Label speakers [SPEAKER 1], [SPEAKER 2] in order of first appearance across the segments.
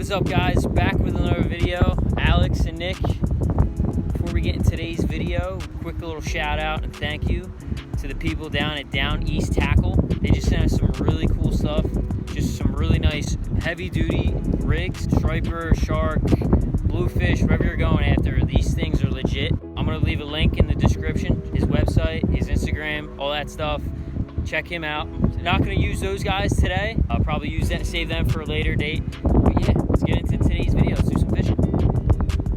[SPEAKER 1] What's up, guys? Back with another video. Alex and Nick. Before we get in today's video, quick little shout out and thank you to the people down at Downeast Tackle. They just sent us some really cool stuff, just some really nice heavy duty rigs, striper, shark, bluefish, whatever you're going after. These things are legit. I'm gonna leave a link in the description, his website, his Instagram, all that stuff. Check him out. Not gonna use those guys today. I'll probably use that, save them for a later date. But yeah, let's get into today's video. Let's do some fishing.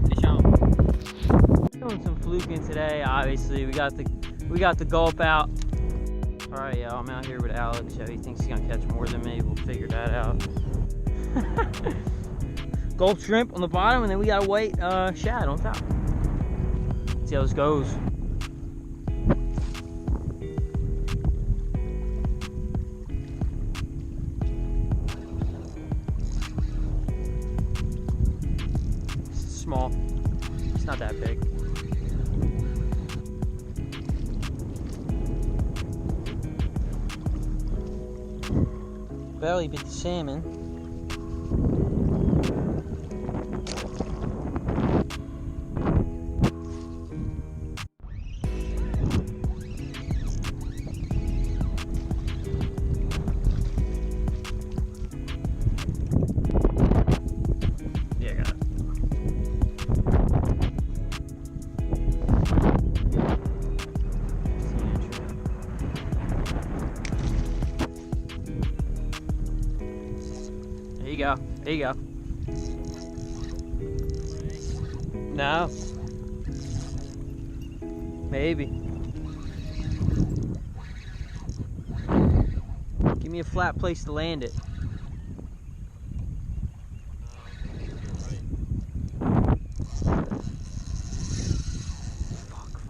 [SPEAKER 1] Fish on. Doing some fluking today. Obviously, we got the Gulp out. All right, y'all. I'm out here with Alex. He thinks he's gonna catch more than me. We'll figure that out. Gulp shrimp on the bottom, and then we got a white shad on top. Let's see how this goes. Small. It's not that big. Barely bit the salmon. There you go. No. Maybe. Give me a flat place to land it. Fuck.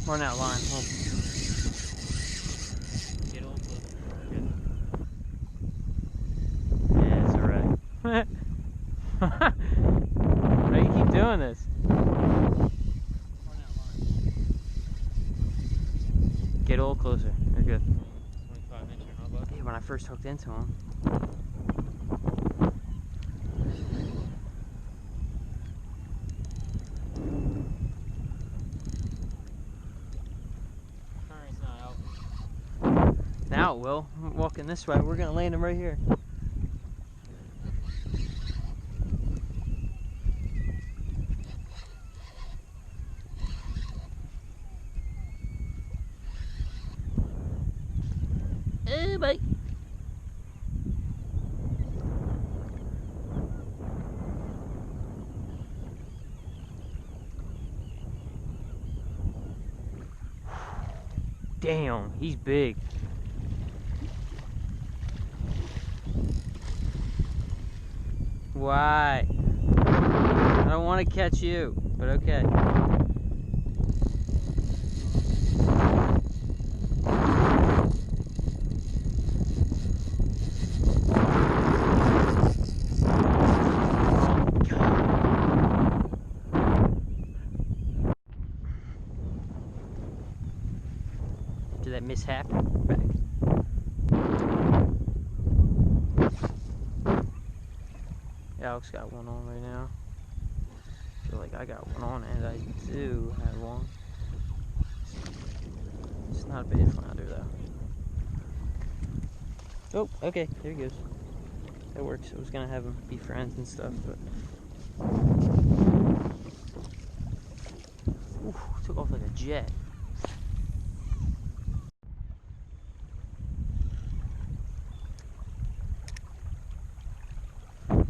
[SPEAKER 1] Run that line. Oh. Why do you keep doing this? Get a little closer. You're good.
[SPEAKER 2] 25-incher, huh, bud?
[SPEAKER 1] Yeah, when I first hooked into him.
[SPEAKER 2] Current's not out.
[SPEAKER 1] Now it will. I'm walking this way. We're gonna land him right here. Hey, bye. Damn, he's big. Why? I don't want to catch you, but okay. Did that mishap? Back. Alex got one on right now. I feel like I got one on, and I do have one. It's not a bad flounder though. Oh, okay, there he goes. That works. I was gonna have him be friends and stuff, but ooh, took off like a jet.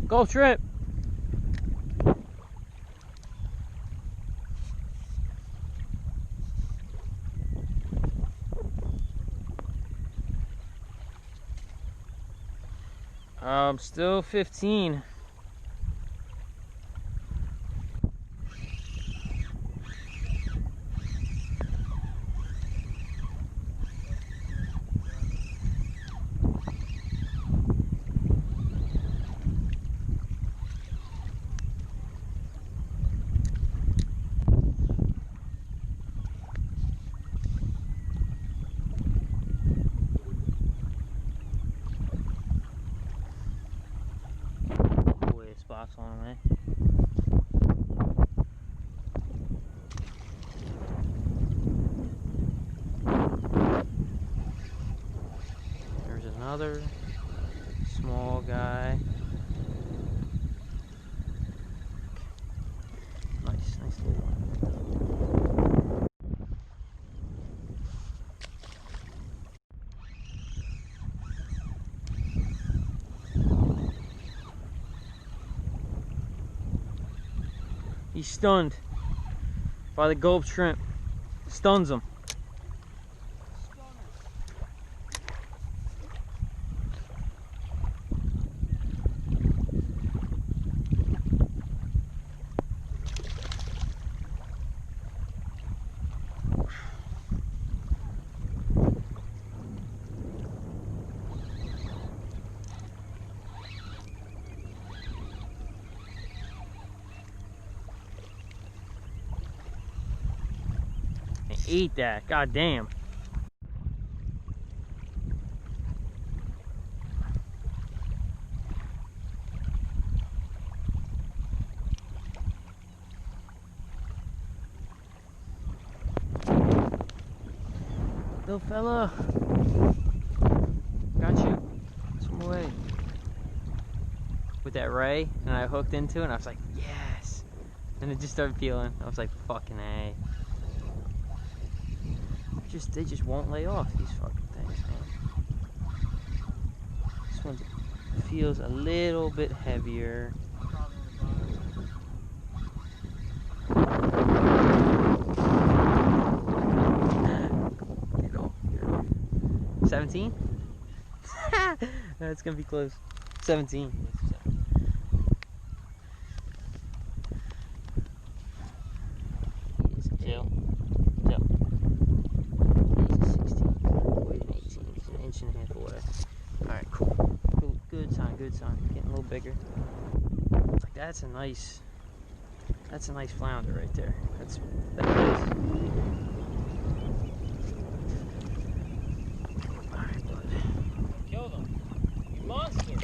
[SPEAKER 1] Gulp shrimp. Still 15. Spots on them, eh? There's another small guy. Nice little one. He's stunned by the gulp shrimp. Stuns him. Eat that, god damn. Little fella, got you. Swim away. With that ray, and I hooked into it, and I was like, yes. And it just started peeling. I was like, fucking A. They just won't lay off, these fucking things, man. This one feels a little bit heavier. 17? That's gonna be close. 17. Chill. And a half away. Alright, cool. Good sign. Getting a little bigger. Like that's a nice flounder right there. That's nice. Alright, bud.
[SPEAKER 2] Kill them. You monster.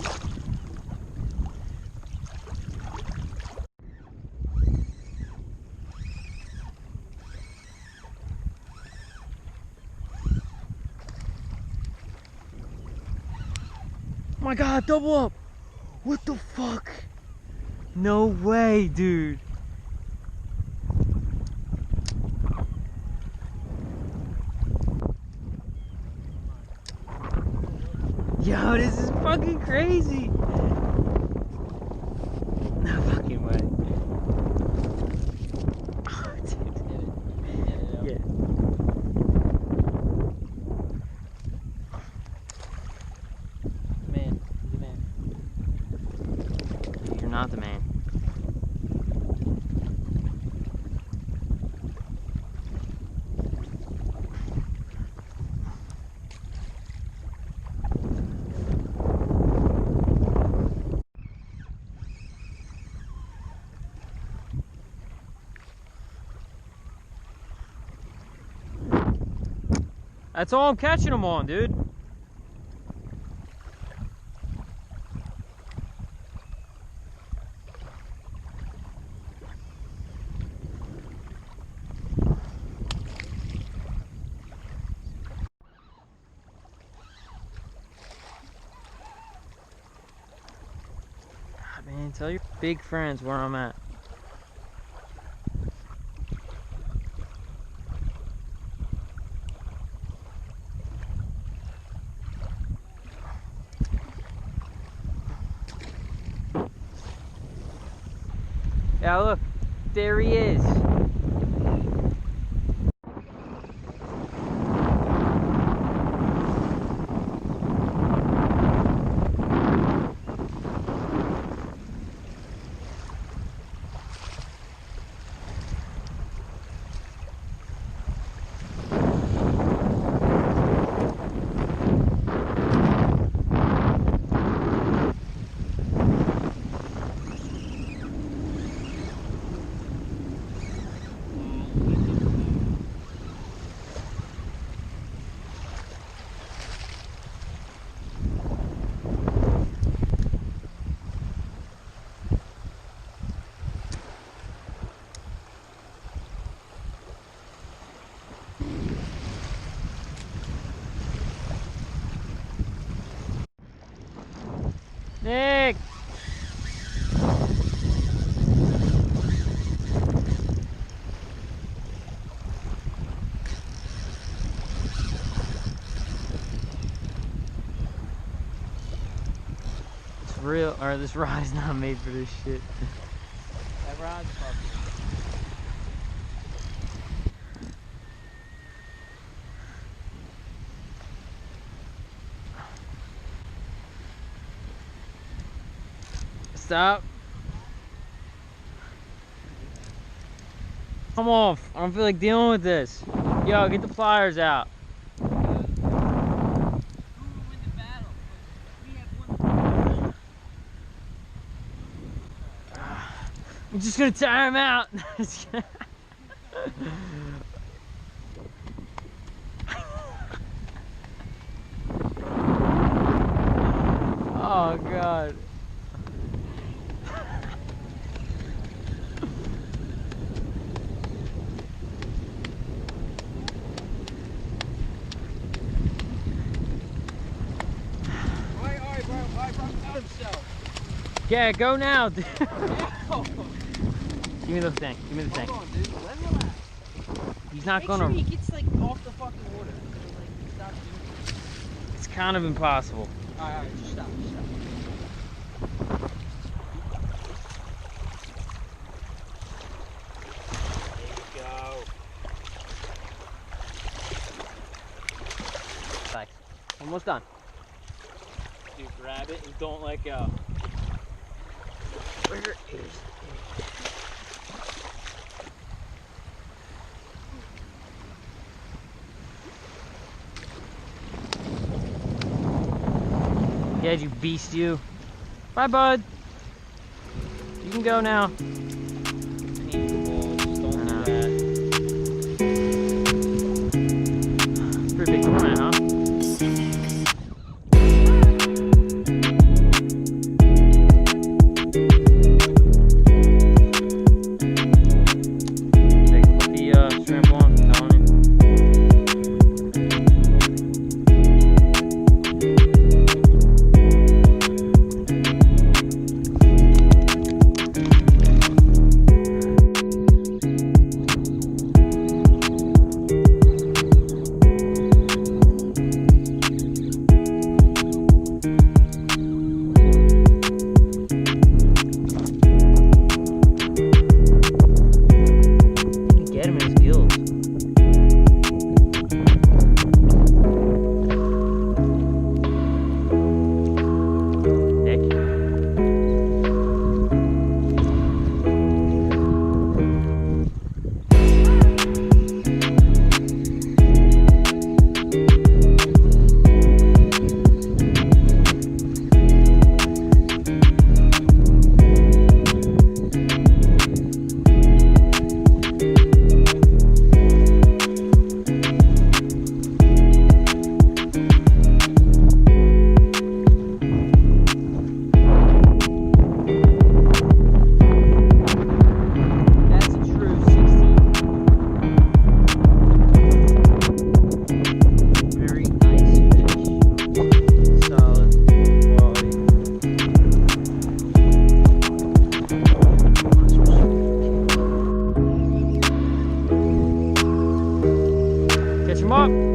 [SPEAKER 1] Oh my god, double up! What the fuck? No way, dude. Yo, this is fucking crazy. No fucking way. Oh, dude. Yeah. Not the man. That's all I'm catching them on, dude. Man, tell your big friends where I'm at. Yeah, look, there he is. Or this rod is not made for this shit.
[SPEAKER 2] That rod's fucking.
[SPEAKER 1] Stop. Come off. I don't feel like dealing with this. Yo, get the pliers out. I'm just gonna tire him out. Oh God. Yeah, go now, dude. Give me the thing. Give me the thing.
[SPEAKER 2] Hold on, dude. Let me relax.
[SPEAKER 1] He's not
[SPEAKER 2] Make
[SPEAKER 1] gonna.
[SPEAKER 2] sure he gets like off the fucking water. Like, stop doing it.
[SPEAKER 1] It's kind of impossible.
[SPEAKER 2] Alright, just stop. Just stop. There you go.
[SPEAKER 1] Thanks. Almost done.
[SPEAKER 2] Dude, grab it and don't let go.
[SPEAKER 1] Where is it? Yeah, you beast, you. Bye, bud. You can go now.
[SPEAKER 2] I need the balls. Don't do that.
[SPEAKER 1] It's pretty big tournament, huh? Shrimp on, I'm telling you. Get him in his gills. Catch him up.